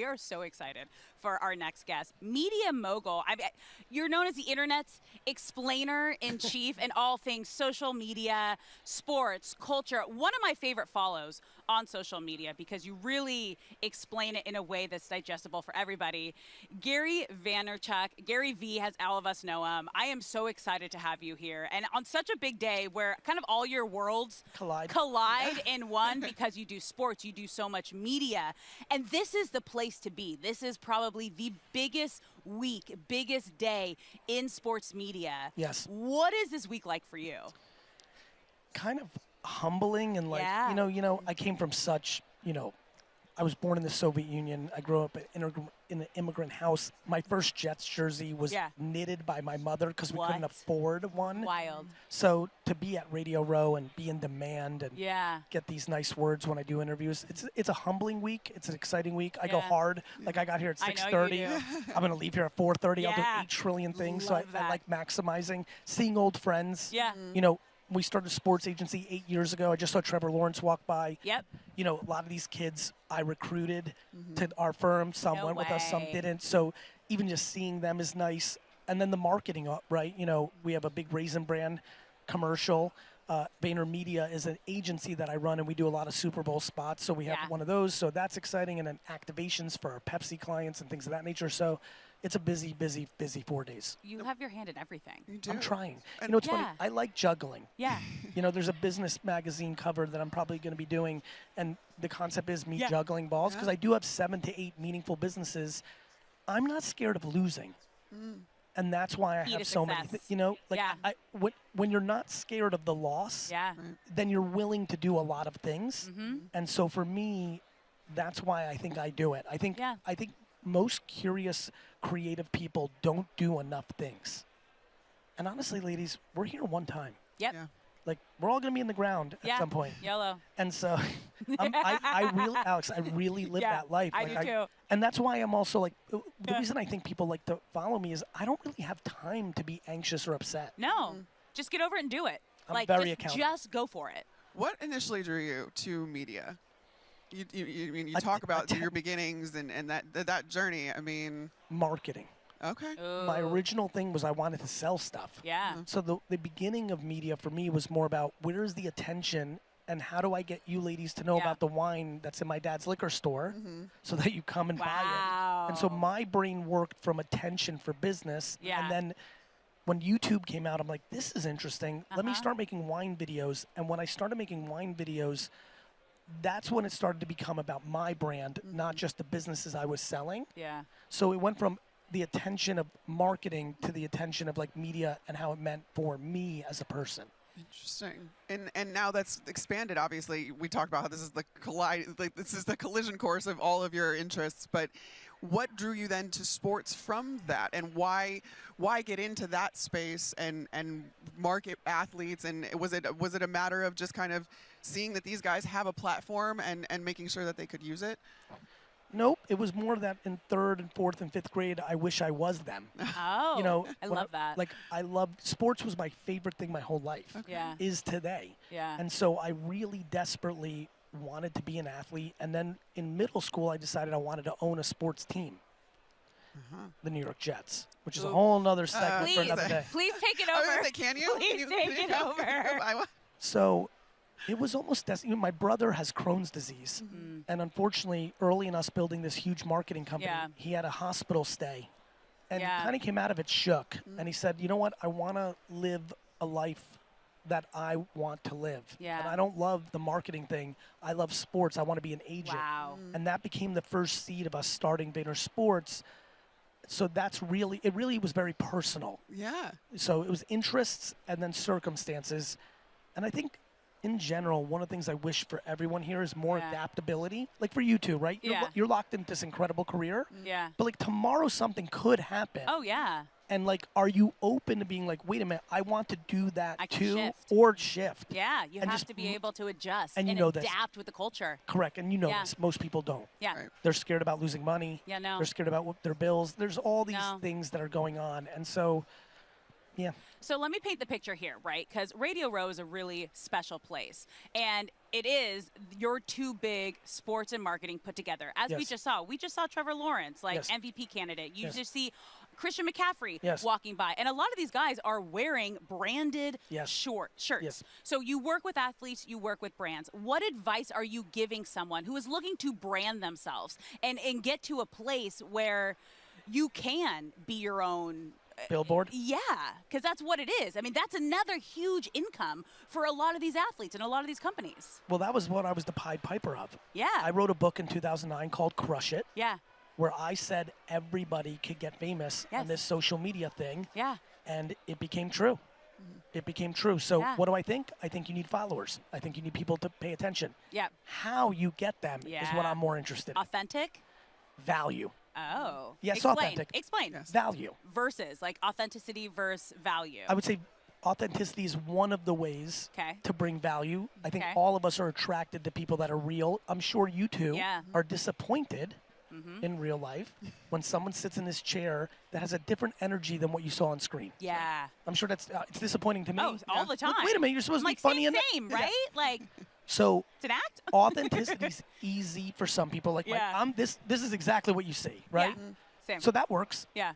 We are so excited for our next guest. Media mogul. You're known as the internet's explainer-in-chief in all things social media, sports, culture. One of my favorite follows on social media because you really explain it in a way that's digestible for everybody. Gary Vaynerchuk, Gary Vee, as all of us know him. I am so excited to have you here. And on such a big day where kind of all your worlds collide in one because you do sports, you do so much media. And this is the place to be. This is probably the biggest week, biggest day in sports media. Yes. What is this week like for you? Kind of humbling and like, I came from such, I was born in the Soviet Union. I grew up in an immigrant house. My first Jets jersey was knitted by my mother because we couldn't afford one. Wild. So to be at Radio Row and be in demand and get these nice words when I do interviews, it's a humbling week. It's an exciting week. I go hard. Like I got here at 6:30. I'm going to leave here at 4:30. I'll do 8 trillion things. So I like maximizing, seeing old friends. Yeah. We started a sports agency 8 years ago. I just saw Trevor Lawrence walk by. Yep. A lot of these kids I recruited to our firm. Some went with us, some didn't. So even just seeing them is nice. And then the marketing, right? We have a big Raisin Bran commercial. VaynerMedia is an agency that I run, and we do a lot of Super Bowl spots. So we have one of those. So that's exciting. And then activations for our Pepsi clients and things of that nature. So it's a busy 4 days. You have your hand in everything. You do. I'm trying. It's funny. I like juggling. Yeah. There's a business magazine cover that I'm probably going to be doing, and the concept is me juggling balls because I do have 7 to 8 meaningful businesses. I'm not scared of losing. And that's why I have so many when you're not scared of the loss, then you're willing to do a lot of things. And so for me, that's why I think I do it. I think most curious, creative people don't do enough things. And honestly, ladies, we're here one time. Yep. Yeah. Like, we're all going to be in the ground at some point. YOLO. And so, Alex, I really live that life. I do too. And that's why I'm also like, the reason I think people like to follow me is I don't really have time to be anxious or upset. No. Just get over it and do it. I'm very accountable. Just go for it. What initially drew you to media? You talk about your beginnings and that journey. I mean, marketing. Okay. Ooh. My original thing was I wanted to sell stuff. Yeah. So the beginning of media for me was more about where's the attention and how do I get you ladies to know about the wine that's in my dad's liquor store so that you come and buy it. And so my brain worked from attention for business. Yeah. And then when YouTube came out, I'm like, this is interesting. Let me start making wine videos. And when I started making wine videos, that's when it started to become about my brand, not just the businesses I was selling. Yeah. So it went from the attention of marketing to the attention of like media and how it meant for me as a person. Interesting. And now that's expanded. Obviously, we talked about how this is the collision course of all of your interests. But what drew you then to sports from that, and why get into that space and market athletes? And was it a matter of just kind of seeing that these guys have a platform and making sure that they could use it? Nope. It was more that in 3rd and 4th and 5th grade, I wish I was them. Oh, I love that. Like, I loved sports was my favorite thing my whole life. Okay. Yeah. Is today. Yeah. And so I really desperately wanted to be an athlete. And then in middle school, I decided I wanted to own a sports team. The New York Jets, which is a whole nother segment for another day. Please take it over. I was gonna say, can you? Please take it over. So it was almost my brother has Crohn's disease. And unfortunately, early in us building this huge marketing company, he had a hospital stay. And kind of came out of it shook. And he said, you know what? I want to live a life that I want to live. Yeah. And I don't love the marketing thing. I love sports. I want to be an agent. Wow. And that became the first seed of us starting Vayner Sports. So it really was very personal. Yeah. So it was interests and then circumstances. And I think in general, one of the things I wish for everyone here is more adaptability. Like for you two, right? You're locked into this incredible career. Yeah. But like tomorrow something could happen. Oh, yeah. And like, are you open to being like, wait a minute, I want to do that too? Shift. Or shift. Yeah, you have to be able to adjust and adapt with the culture. Correct, and you know this. Most people don't. Yeah. Right. They're scared about losing money. Yeah, no. They're scared about their bills. There's all these things that are going on. And so, Yeah. So let me paint the picture here, right? Because Radio Row is a really special place. And it is your two big sports and marketing put together. As we just saw Trevor Lawrence, like MVP candidate. You just see Christian McCaffrey walking by. And a lot of these guys are wearing branded shirts. So you work with athletes, you work with brands. What advice are you giving someone who is looking to brand themselves and get to a place where you can be your own billboard? Yeah, because that's what it is. I mean, that's another huge income for a lot of these athletes and a lot of these companies. Well, that was what I was the Pied Piper of. Yeah. I wrote a book in 2009 called Crush It. Yeah. Where I said everybody could get famous on this social media thing. Yeah. And it became true. It became true. So what do I think? I think you need followers. I think you need people to pay attention. Yeah. How you get them is what I'm more interested in. Authentic? Value. Oh. Yes, authentic. Explain. Yes. Value. Versus, like authenticity versus value. I would say authenticity is one of the ways to bring value. I think all of us are attracted to people that are real. I'm sure you two are disappointed in real life when someone sits in this chair that has a different energy than what you saw on screen. Yeah. I'm sure that's it's disappointing to me. Oh, all the time. Like, wait a minute, you're supposed to be funny same, right? Like so it's an act. Authenticity's easy for some people. Like I'm this is exactly what you see, right? Yeah. Same. So that works. Yeah.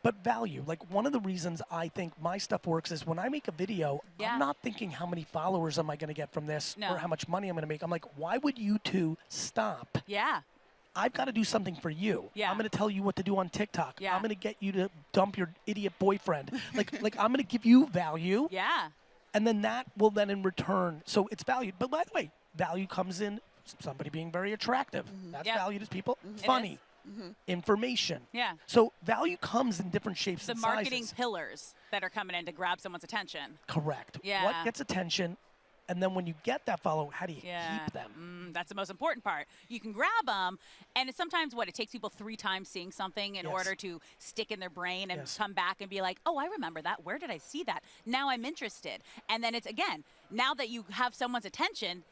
But value, like one of the reasons I think my stuff works is when I make a video, I'm not thinking how many followers am I going to get from this or how much money I'm going to make. I'm like, why would you two stop? Yeah. I've got to do something for you. Yeah. I'm going to tell you what to do on TikTok. Yeah. I'm going to get you to dump your idiot boyfriend. like I'm going to give you value. Yeah. And then that will then in return, so it's valued. But by the way, value comes in somebody being very attractive. That's valued as people. Funny. Information. Yeah. So value comes in different shapes The and marketing sizes. pillars that are coming in to grab someone's attention. Correct. Yeah. What gets attention? And then when you get that follow, how do you keep them? That's the most important part. You can grab them, and it's sometimes it takes people 3 times seeing something in order to stick in their brain and come back and be like, oh, I remember that. Where did I see that? Now I'm interested. And then it's, again, now that you have someone's attention,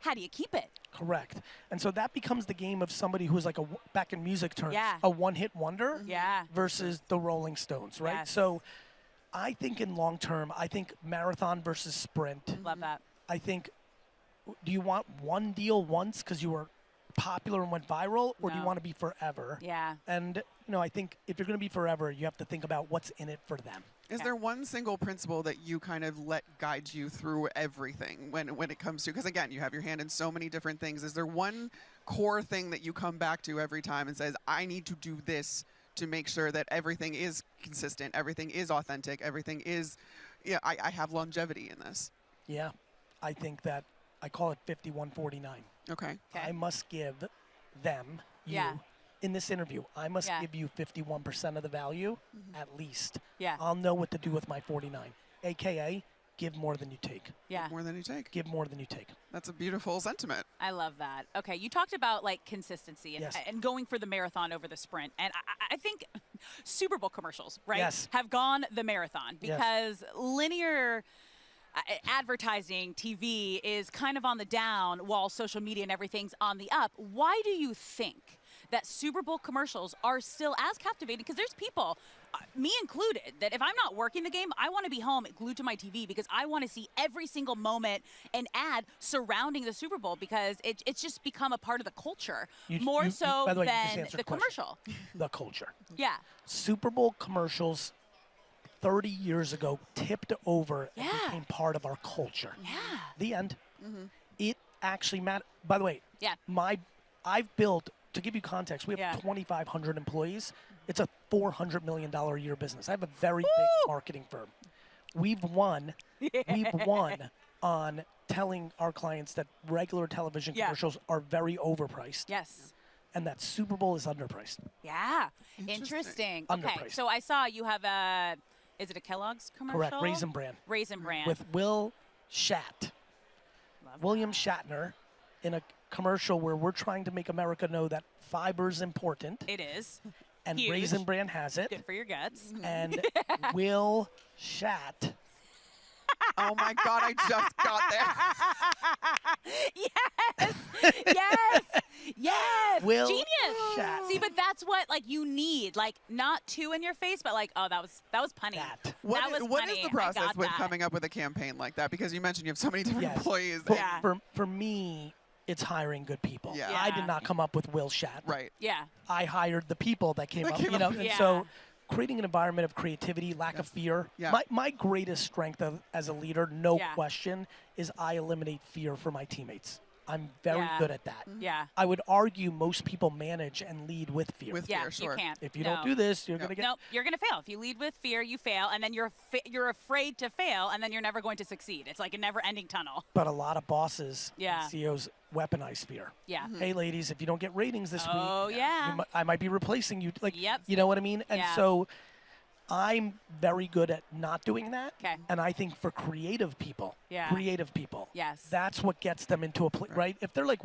how do you keep it? Correct. And so that becomes the game of somebody who's like back in music terms, a one-hit wonder versus the Rolling Stones, right? Yes. So I think in long term, I think marathon versus sprint. Love that. I think, do you want one deal once because you were popular and went viral, or do you want to be forever? Yeah. And, I think if you're going to be forever, you have to think about what's in it for them. Is there one single principle that you kind of let guide you through everything when it comes to, because again, you have your hand in so many different things. Is there one core thing that you come back to every time and says, I need to do this to make sure that everything is consistent, everything is authentic, everything is, I have longevity in this? Yeah. I think that I call it 51-49. Okay. I must give them, you, in this interview, I must give you 51% of the value at least. Yeah. I'll know what to do with my 49, AKA give more than you take. Yeah. Give more than you take. Give more than you take. That's a beautiful sentiment. I love that. Okay, you talked about consistency and going for the marathon over the sprint. And I think Super Bowl commercials, right, have gone the marathon because linear advertising, TV is kind of on the down while social media and everything's on the up. Why do you think that Super Bowl commercials are still as captivating? Because there's people, me included, that if I'm not working the game, I want to be home glued to my TV because I want to see every single moment and ad surrounding the Super Bowl because it's just become a part of the culture more so by the way, than the commercial. The culture. Yeah. Super Bowl commercials 30 years ago tipped over and became part of our culture. Yeah. The end. It actually mattered. By the way, I've built, to give you context, we have 2,500 employees. It's a $400 million a year business. I have a very big marketing firm. We've won on telling our clients that regular television commercials are very overpriced. Yes. And that Super Bowl is underpriced. Yeah. Interesting. Okay, Underpriced. so I saw you have is it a Kellogg's commercial? Correct. Raisin Bran. Raisin Bran. With Will Shat. William Shatner in a commercial where we're trying to make America know that fiber's important. It is. And huge. Raisin Bran has it. Good for your guts. And Will Shat Oh my God, I just got there. Yes. Will Genius. Shat. See, but that's what like you need, like not two in your face, but like, oh, that was punny. That. What was is funny. the I process got with that. coming up with a campaign like that? Because you mentioned you have so many different Yes. employees. Yeah. For me, it's hiring good people. Yeah. I Yeah. did not come up with Will Shat. Right. Yeah. I hired the people that came That up, came you know, up. and Yeah. so creating an environment of creativity, lack of Yes. fear. Yeah. My greatest strength as a leader, no Yeah. question, is I eliminate fear for my teammates. I'm very Yeah. good at that. Yeah. I would argue most people manage and lead with fear. With Yeah. fear, sure. You can't. If you No. don't do this, you're No. going to get Nope, you're gonna fail. If you lead with fear, you fail, and then you're afraid to fail, and then you're never going to succeed. It's like a never-ending tunnel. But a lot of bosses, Yeah. and CEOs weaponize fear. Yeah. Hey, ladies, if you don't get ratings this Oh week, yeah. I might be replacing you. Like, Yep. you know what I mean? And Yeah. so I'm very good at not doing that. 'Kay. And I think for creative people, Yeah. Yes. that's what gets them into a place, right? If they're like,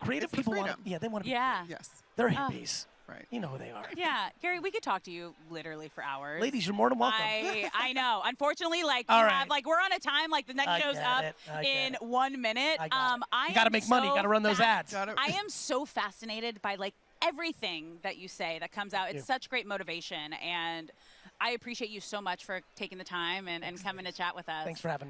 creative It's the people want freedom. to, they want to be, Yeah. Yes. they're hippies. Right. You know who they are. Yeah. Gary, we could talk to you literally for hours. Ladies, you're more than welcome. I know. Unfortunately, like All we right. have like we're on a time. Like the next I show's get up it. I get in it. 1 minute. I got it. I You got to am make money. so Got to run those fa- ads. Got it. I am so fascinated by like everything that you say that comes out. Thank It's you. such great motivation, and I appreciate you so much for taking the time and coming to chat with us. Thanks for having me.